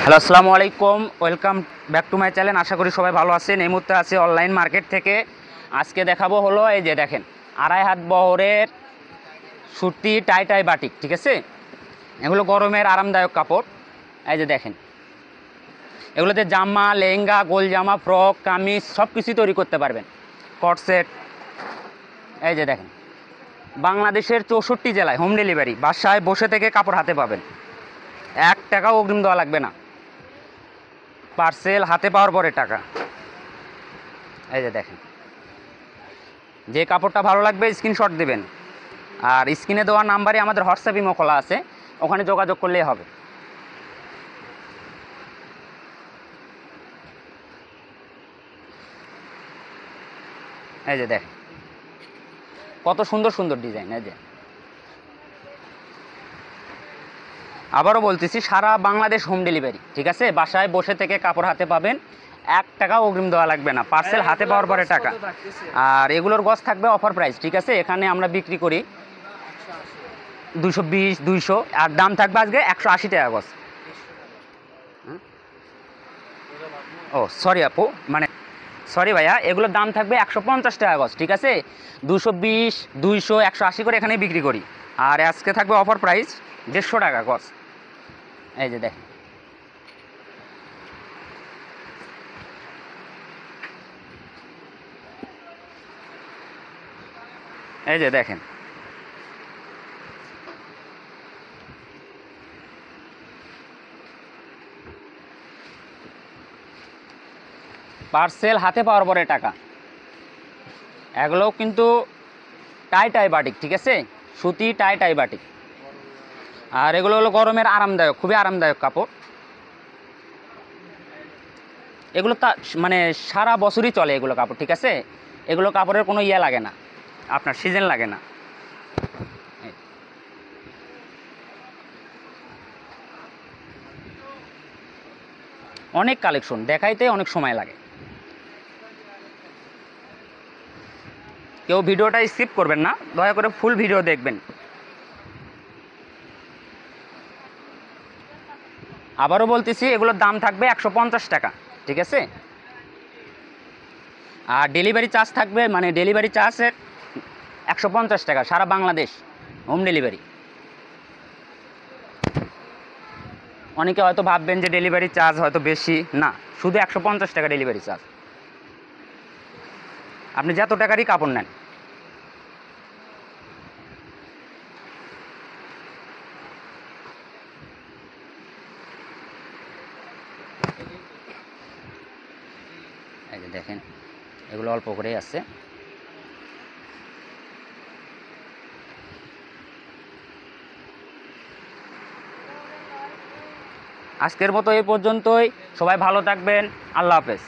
Hello, আসসালামু আলাইকুম। Welcome back to my channel. আশা করি সবাই ভালো আছেন। এই মুহূর্তে আছে অনলাইন মার্কেট থেকে। আজকে দেখাবো হলো এই যে দেখেন, আড়াই হাত বহরের সুতি টাই বাটিক, ঠিক আছে। এগুলো গরমের আরামদায়ক কাপড়। এই যে দেখেন, এগুলোতে জামা, লেহেঙ্গা, গোল জামা, ফ্রক, কামিজ সব কিছুই তৈরি করতে পারবেন। কট সেট। এই যে দেখেন, বাংলাদেশের 64 জেলায় হোম ডেলিভারি। বাসায় বসে থেকে কাপড় হাতে পাবেন, 1 টাকাও অগ্রিম দেওয়া লাগবে না। পার্সেল হাতে পাওয়ার পরে টাকা। এই যে দেখেন, যে কাপড়টা ভালো লাগবে স্ক্রিনশট দেবেন, আর স্ক্রিনে দেওয়া নাম্বারে আমাদের হোয়াটসঅ্যাপ ইমো খোলা আছে, ওখানে যোগাযোগ করলেই হবে। এই যে দেখেন, কত সুন্দর সুন্দর ডিজাইন। এই যে আবারও বলতেছি, সারা বাংলাদেশ হোম ডেলিভারি, ঠিক আছে। বাসায় বসে থেকে কাপড় হাতে পাবেন, 1 টাকাও অগ্রিম দেওয়া লাগবে না, পার্সেল হাতে পাওয়ার পরে টাকা। আর এগুলোর গজ থাকবে অফার প্রাইস, ঠিক আছে। এখানে আমরা বিক্রি করি 220, 200, আর দাম থাকবে আজকে 180 টাকা গজ। ও সরি আপু, মানে সরি ভাইয়া, এগুলোর দাম থাকবে 150 টাকা গজ, ঠিক আছে। 220, 200, 180 করে এখানে বিক্রি করি। আর আজকে থাকবে অফার প্রাইস 150 টাকা গজ। এই যে দেখেন, এই যে দেখেন, পার্সেল হাতে পাওয়ার পরে টাকা। এগুলো কিন্তু টাই বাটিক, ঠিক আছে। সুতি টাই বাটিক। আর এগুলো হলো গরমের আরামদায়ক, খুবই আরামদায়ক কাপড়। এগুলো তা মানে সারা বছরই চলে এগুলো কাপড়, ঠিক আছে। এগুলো কাপড়ের কোনো ইয়ে লাগে না, আপনার সিজন লাগে না। অনেক কালেকশন দেখাইতে অনেক সময় লাগে। কেউ ভিডিওটা স্কিপ করবেন না, দয়া করে ফুল ভিডিও দেখবেন। আবারও বলতেছি, এগুলোর দাম থাকবে 150 টাকা, ঠিক আছে। আর ডেলিভারি চার্জ থাকবে, মানে ডেলিভারি চার্জের 150 টাকা, সারা বাংলাদেশ হোম ডেলিভারি। অনেকে হয়তো ভাববেন যে ডেলিভারি চার্জ হয়তো বেশি, না, শুধু 150 টাকা ডেলিভারি চার্জ। আপনি যত টাকারই কাপড় নেন। এই যে দেখেন, এগুলো অল্প করেই আছে। আজকের মতো এই পর্যন্তই। সবাই ভালো থাকবেন। আল্লাহ হাফেজ।